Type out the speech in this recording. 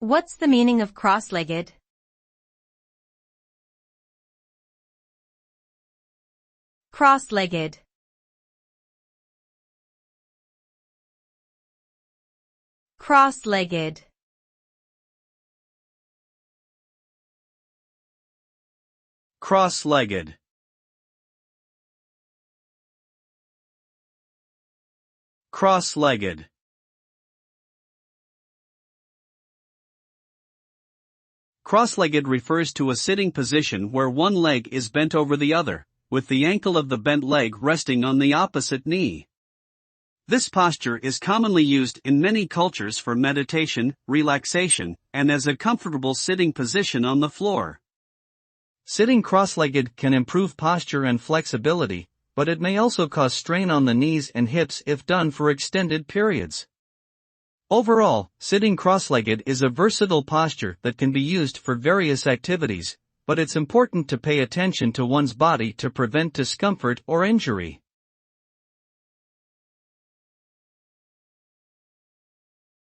What's the meaning of cross-legged? Cross-legged. Cross-legged. Cross-legged. Cross-legged. Cross-legged refers to a sitting position where one leg is bent over the other, with the ankle of the bent leg resting on the opposite knee. This posture is commonly used in many cultures for meditation, relaxation, and as a comfortable sitting position on the floor. Sitting cross-legged can improve posture and flexibility, but it may also cause strain on the knees and hips if done for extended periods. Overall, sitting cross-legged is a versatile posture that can be used for various activities, but it's important to pay attention to one's body to prevent discomfort or injury.